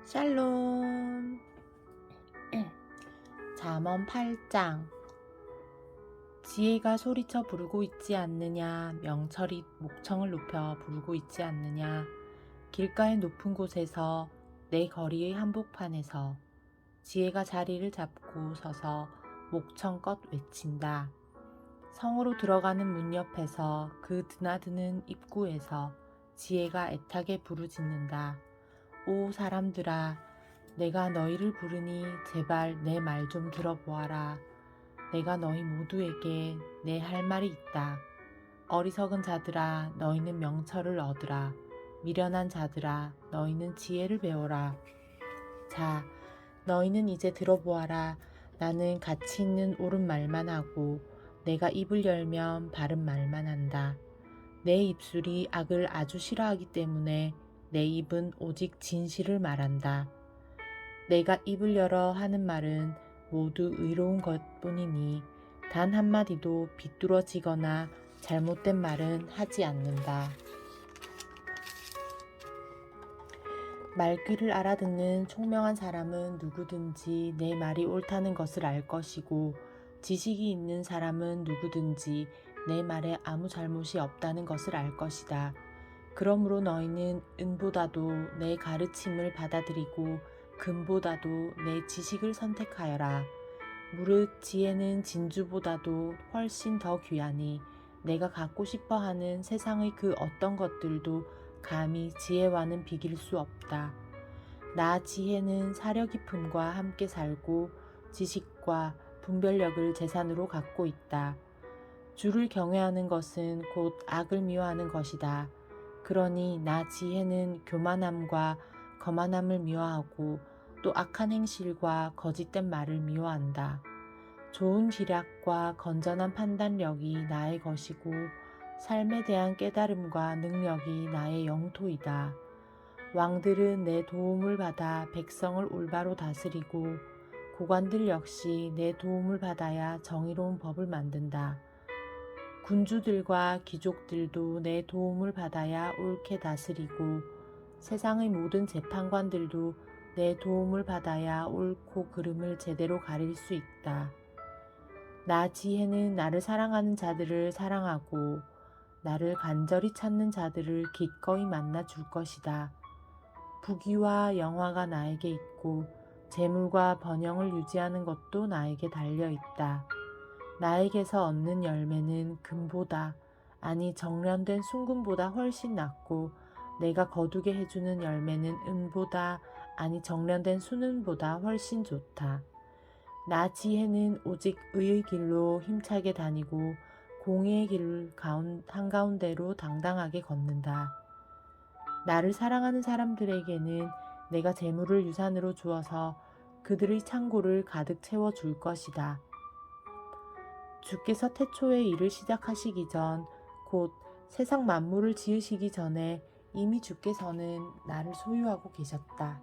샬롬. 잠언 8장. 지혜가 소리쳐 부르고 있지 않느냐, 명철이 목청을 높여 부르고 있지 않느냐. 길가의 높은 곳에서, 내 거리의 한복판에서 지혜가 자리를 잡고 서서 목청껏 외친다. 성으로 들어가는 문 옆에서, 그 드나드는 입구에서 지혜가 애타게 부르짖는다. 오 사람들아, 내가 너희를 부르니 제발 내 말 좀 들어보아라. 내가 너희 모두에게 내 할 말이 있다. 어리석은 자들아, 너희는 명철을 얻으라. 미련한 자들아, 너희는 지혜를 배워라. 자, 너희는 이제 들어보아라. 나는 가치 있는 옳은 말만 하고 내가 입을 열면 바른 말만 한다. 내 입술이 악을 아주 싫어하기 때문에 내 입은 오직 진실을 말한다. 내가 입을 열어 하는 말은 모두 의로운 것뿐이니 단 한마디도 비뚤어지거나 잘못된 말은 하지 않는다. 말귀를 알아듣는 총명한 사람은 누구든지 내 말이 옳다는 것을 알 것이고, 지식이 있는 사람은 누구든지 내 말에 아무 잘못이 없다는 것을 알 것이다. 그러므로 너희는 은보다도 내 가르침을 받아들이고 금보다도 내 지식을 선택하여라. 무릇 지혜는 진주보다도 훨씬 더 귀하니 내가 갖고 싶어하는 세상의 그 어떤 것들도 감히 지혜와는 비길 수 없다. 나 지혜는 사려 깊음과 함께 살고 지식과 분별력을 재산으로 갖고 있다. 주를 경외하는 것은 곧 악을 미워하는 것이다. 그러니 나 지혜는 교만함과 거만함을 미워하고 또 악한 행실과 거짓된 말을 미워한다. 좋은 기략과 건전한 판단력이 나의 것이고 삶에 대한 깨달음과 능력이 나의 영토이다. 왕들은 내 도움을 받아 백성을 올바로 다스리고 고관들 역시 내 도움을 받아야 정의로운 법을 만든다. 군주들과 귀족들도 내 도움을 받아야 옳게 다스리고 세상의 모든 재판관들도 내 도움을 받아야 옳고 그름을 제대로 가릴 수 있다. 나 지혜는 나를 사랑하는 자들을 사랑하고 나를 간절히 찾는 자들을 기꺼이 만나 줄 것이다. 부귀와 영화가 나에게 있고 재물과 번영을 유지하는 것도 나에게 달려 있다. 나에게서 얻는 열매는 금보다, 아니 정련된 순금보다 훨씬 낫고 내가 거두게 해주는 열매는 은보다, 아니 정련된 순은보다 훨씬 좋다. 나 지혜는 오직 의의 길로 힘차게 다니고 공의의 길 한가운데로 당당하게 걷는다. 나를 사랑하는 사람들에게는 내가 재물을 유산으로 주어서 그들의 창고를 가득 채워줄 것이다. 주께서 태초에 일을 시작하시기 전, 곧 세상 만물을 지으시기 전에 이미 주께서는 나를 소유하고 계셨다.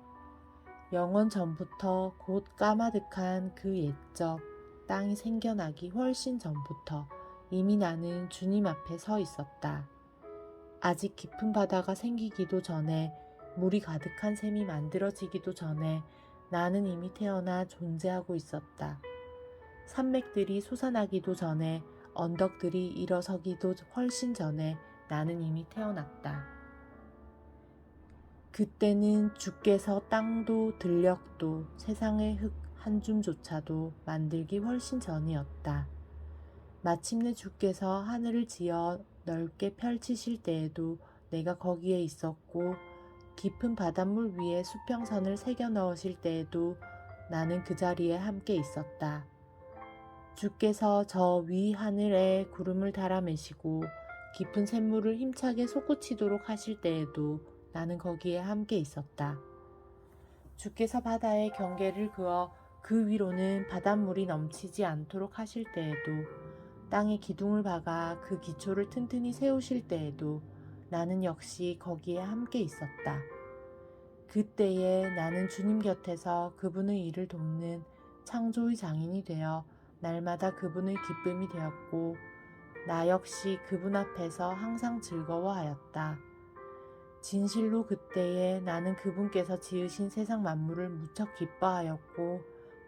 영원 전부터 곧 까마득한 그 옛적 땅이 생겨나기 훨씬 전부터 이미 나는 주님 앞에 서 있었다. 아직 깊은 바다가 생기기도 전에, 물이 가득한 샘이 만들어지기도 전에 나는 이미 태어나 존재하고 있었다. 산맥들이 솟아나기도 전에, 언덕들이 일어서기도 훨씬 전에 나는 이미 태어났다. 그때는 주께서 땅도 들녘도 세상의 흙 한 줌조차도 만들기 훨씬 전이었다. 마침내 주께서 하늘을 지어 넓게 펼치실 때에도 내가 거기에 있었고, 깊은 바닷물 위에 수평선을 새겨 넣으실 때에도 나는 그 자리에 함께 있었다. 주께서 저 위 하늘에 구름을 달아매시고 깊은 샘물을 힘차게 솟구치도록 하실 때에도 나는 거기에 함께 있었다. 주께서 바다에 경계를 그어 그 위로는 바닷물이 넘치지 않도록 하실 때에도, 땅에 기둥을 박아 그 기초를 튼튼히 세우실 때에도 나는 역시 거기에 함께 있었다. 그때에 나는 주님 곁에서 그분의 일을 돕는 창조의 장인이 되어 날마다 그분의 기쁨이 되었고, 나 역시 그분 앞에서 항상 즐거워하였다. 진실로 그때에 나는 그분께서 지으신 세상 만물을 무척 기뻐하였고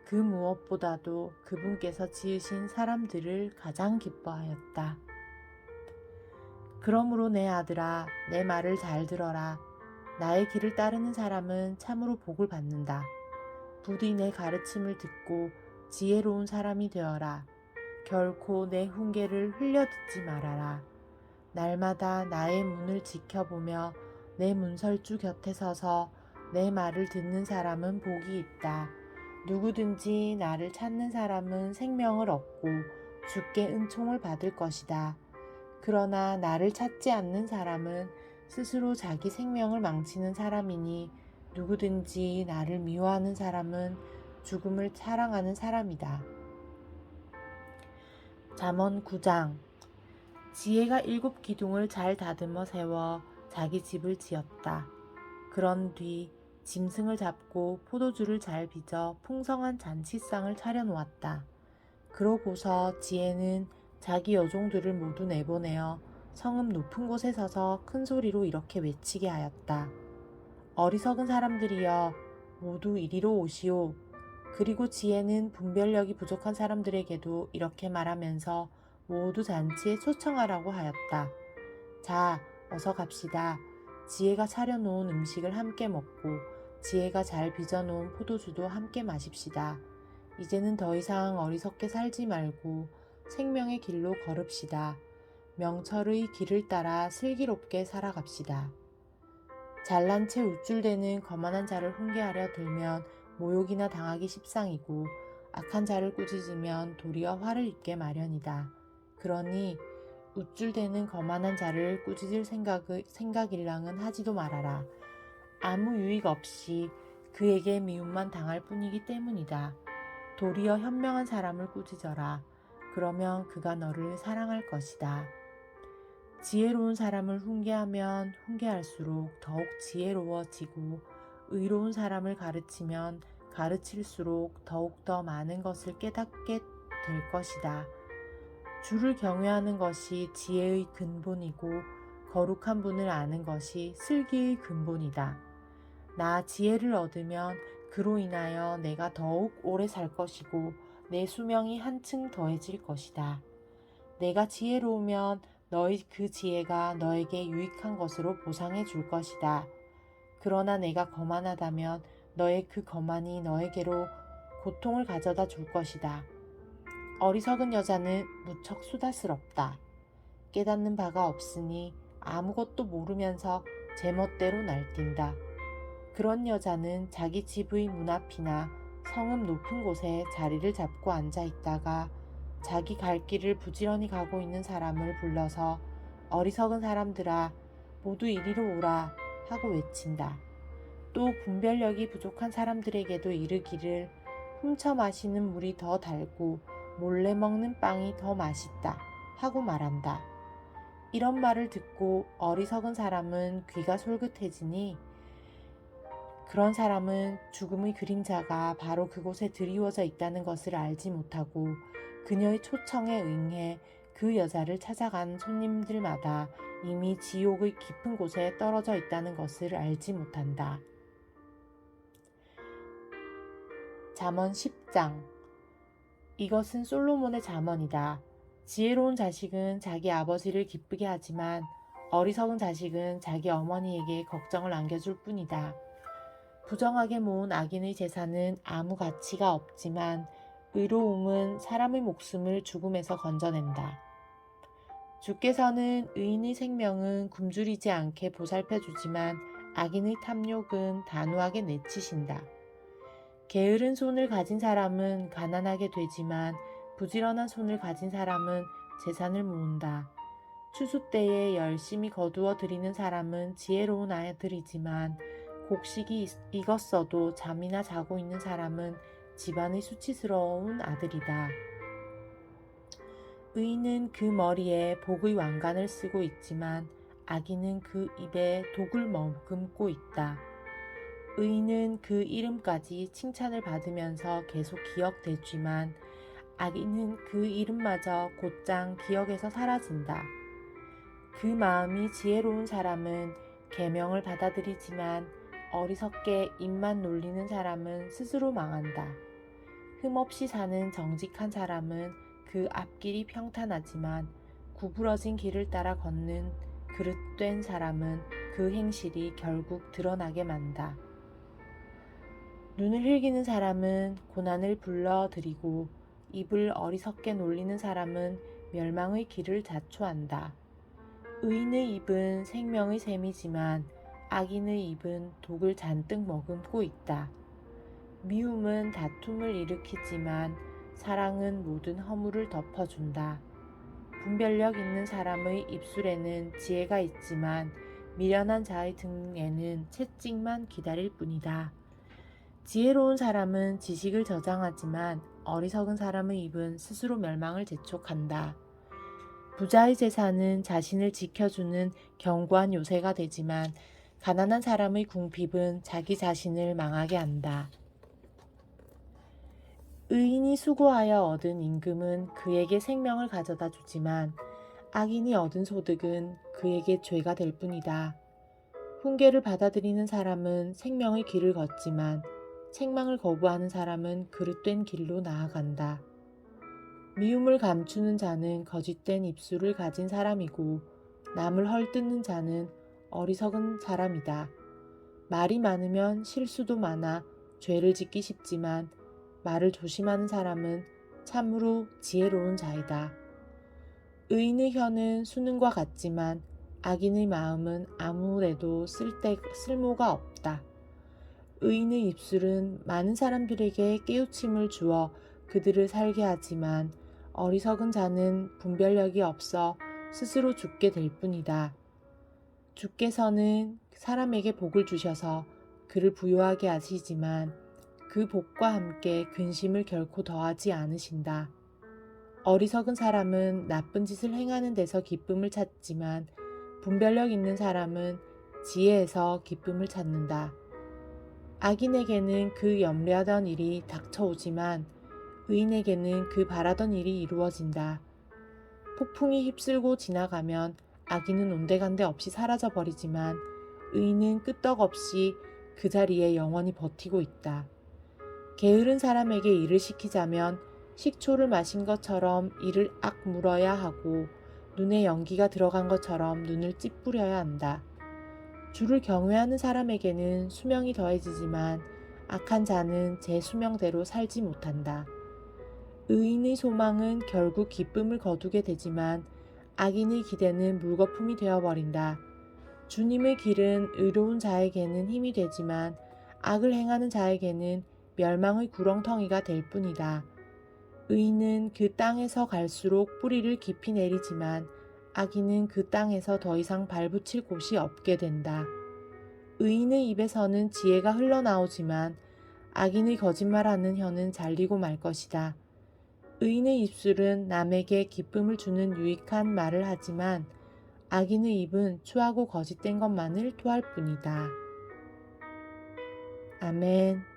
그 무엇보다도 그분께서 지으신 사람들을 가장 기뻐하였다. 그러므로 내 아들아, 내 말을 잘 들어라. 나의 길을 따르는 사람은 참으로 복을 받는다. 부디 내 가르침을 듣고 지혜로운 사람이 되어라. 결코 내 훈계를 흘려듣지 말아라. 날마다 나의 문을 지켜보며 내 문설주 곁에 서서 내 말을 듣는 사람은 복이 있다. 누구든지 나를 찾는 사람은 생명을 얻고 주께 은총을 받을 것이다. 그러나 나를 찾지 않는 사람은 스스로 자기 생명을 망치는 사람이니 누구든지 나를 미워하는 사람은 죽음을 사랑하는 사람이다. 잠언 9장. 지혜가 7 기둥을 잘 다듬어 세워 자기 집을 지었다. 그런 뒤 짐승을 잡고 포도주를 잘 빚어 풍성한 잔치상을 차려놓았다. 그러고서 지혜는 자기 여종들을 모두 내보내어 성읍 높은 곳에 서서 큰 소리로 이렇게 외치게 하였다. 어리석은 사람들이여 모두 이리로 오시오. 그리고 지혜는 분별력이 부족한 사람들에게도 이렇게 말하면서 모두 잔치에 초청하라고 하였다. 자, 어서 갑시다. 지혜가 차려놓은 음식을 함께 먹고 지혜가 잘 빚어놓은 포도주도 함께 마십시다. 이제는 더 이상 어리석게 살지 말고 생명의 길로 걸읍시다. 명철의 길을 따라 슬기롭게 살아갑시다. 잘난 채 우쭐대는 거만한 자를 훈계하려 들면 모욕이나 당하기 십상이고 악한 자를 꾸짖으면 도리어 화를 입게 마련이다. 그러니 우쭐대는 거만한 자를 꾸짖을 생각일랑은 하지도 말아라. 아무 유익 없이 그에게 미움만 당할 뿐이기 때문이다. 도리어 현명한 사람을 꾸짖어라. 그러면 그가 너를 사랑할 것이다. 지혜로운 사람을 훈계하면 훈계할수록 더욱 지혜로워지고 의로운 사람을 가르치면 가르칠수록 더욱더 많은 것을 깨닫게 될 것이다. 주를 경외하는 것이 지혜의 근본이고 거룩한 분을 아는 것이 슬기의 근본이다. 나 지혜를 얻으면 그로 인하여 내가 더욱 오래 살 것이고 내 수명이 한층 더해질 것이다. 내가 지혜로우면 너의 그 지혜가 너에게 유익한 것으로 보상해 줄 것이다. 그러나 내가 거만하다면 너의 그 거만이 너에게로 고통을 가져다 줄 것이다. 어리석은 여자는 무척 수다스럽다. 깨닫는 바가 없으니 아무것도 모르면서 제멋대로 날뛴다. 그런 여자는 자기 집의 문 앞이나 성읍 높은 곳에 자리를 잡고 앉아 있다가 자기 갈 길을 부지런히 가고 있는 사람을 불러서 어리석은 사람들아 모두 이리로 오라 하고 외친다. 또 분별력이 부족한 사람들에게도 이르기를 훔쳐 마시는 물이 더 달고 몰래 먹는 빵이 더 맛있다 하고 말한다. 이런 말을 듣고 어리석은 사람은 귀가 솔긋해지니 그런 사람은 죽음의 그림자가 바로 그곳에 드리워져 있다는 것을 알지 못하고 그녀의 초청에 응해 그 여자를 찾아간 손님들마다 이미 지옥의 깊은 곳에 떨어져 있다는 것을 알지 못한다. 잠언 10장. 이것은 솔로몬의 잠언이다. 지혜로운 자식은 자기 아버지를 기쁘게 하지만 어리석은 자식은 자기 어머니에게 걱정을 안겨줄 뿐이다. 부정하게 모은 악인의 재산은 아무 가치가 없지만 의로움은 사람의 목숨을 죽음에서 건져낸다. 주께서는 의인의 생명은 굶주리지 않게 보살펴 주지만 악인의 탐욕은 단호하게 내치신다. 게으른 손을 가진 사람은 가난하게 되지만 부지런한 손을 가진 사람은 재산을 모은다. 추수 때에 열심히 거두어 들이는 사람은 지혜로운 아들이지만 곡식이 익었어도 잠이나 자고 있는 사람은 집안의 수치스러운 아들이다. 의인은 그 머리에 복의 왕관을 쓰고 있지만 악인은 그 입에 독을 머금고 있다. 의인은 그 이름까지 칭찬을 받으면서 계속 기억되지만 악인은 그 이름마저 곧장 기억에서 사라진다. 그 마음이 지혜로운 사람은 계명을 받아들이지만 어리석게 입만 놀리는 사람은 스스로 망한다. 흠없이 사는 정직한 사람은 그 앞길이 평탄하지만 구부러진 길을 따라 걷는 그릇된 사람은 그 행실이 결국 드러나게 만다. 눈을 흘기는 사람은 고난을 불러들이고 입을 어리석게 놀리는 사람은 멸망의 길을 자초한다. 의인의 입은 생명의 샘이지만 악인의 입은 독을 잔뜩 머금고 있다. 미움은 다툼을 일으키지만 사랑은 모든 허물을 덮어준다. 분별력 있는 사람의 입술에는 지혜가 있지만 미련한 자의 등에는 채찍만 기다릴 뿐이다. 지혜로운 사람은 지식을 저장하지만 어리석은 사람의 입은 스스로 멸망을 재촉한다. 부자의 재산은 자신을 지켜주는 견고한 요새가 되지만 가난한 사람의 궁핍은 자기 자신을 망하게 한다. 의인이 수고하여 얻은 임금은 그에게 생명을 가져다 주지만 악인이 얻은 소득은 그에게 죄가 될 뿐이다. 훈계를 받아들이는 사람은 생명의 길을 걷지만 책망을 거부하는 사람은 그릇된 길로 나아간다. 미움을 감추는 자는 거짓된 입술을 가진 사람이고 남을 헐뜯는 자는 어리석은 사람이다. 말이 많으면 실수도 많아 죄를 짓기 쉽지만 말을 조심하는 사람은 참으로 지혜로운 자이다. 의인의 혀는 수능과 같지만 악인의 마음은 아무래도 쓸모가 없다. 의인의 입술은 많은 사람들에게 깨우침을 주어 그들을 살게 하지만 어리석은 자는 분별력이 없어 스스로 죽게 될 뿐이다. 주께서는 사람에게 복을 주셔서 그를 부유하게 하시지만 그 복과 함께 근심을 결코 더하지 않으신다. 어리석은 사람은 나쁜 짓을 행하는 데서 기쁨을 찾지만 분별력 있는 사람은 지혜에서 기쁨을 찾는다. 악인에게는 그 염려하던 일이 닥쳐오지만 의인에게는 그 바라던 일이 이루어진다. 폭풍이 휩쓸고 지나가면 악인은 온데간데 없이 사라져버리지만 의인은 끄떡없이 그 자리에 영원히 버티고 있다. 게으른 사람에게 일을 시키자면 식초를 마신 것처럼 이를 악물어야 하고 눈에 연기가 들어간 것처럼 눈을 찌푸려야 한다. 주를 경외하는 사람에게는 수명이 더해지지만 악한 자는 제 수명대로 살지 못한다. 의인의 소망은 결국 기쁨을 거두게 되지만 악인의 기대는 물거품이 되어버린다. 주님의 길은 의로운 자에게는 힘이 되지만 악을 행하는 자에게는 멸망의 구렁텅이가 될 뿐이다. 의인은 그 땅에서 갈수록 뿌리를 깊이 내리지만 악인은 그 땅에서 더 이상 발붙일 곳이 없게 된다. 의인의 입에서는 지혜가 흘러나오지만 악인의 거짓말하는 혀는 잘리고 말 것이다. 의인의 입술은 남에게 기쁨을 주는 유익한 말을 하지만 악인의 입은 추하고 거짓된 것만을 토할 뿐이다. 아멘.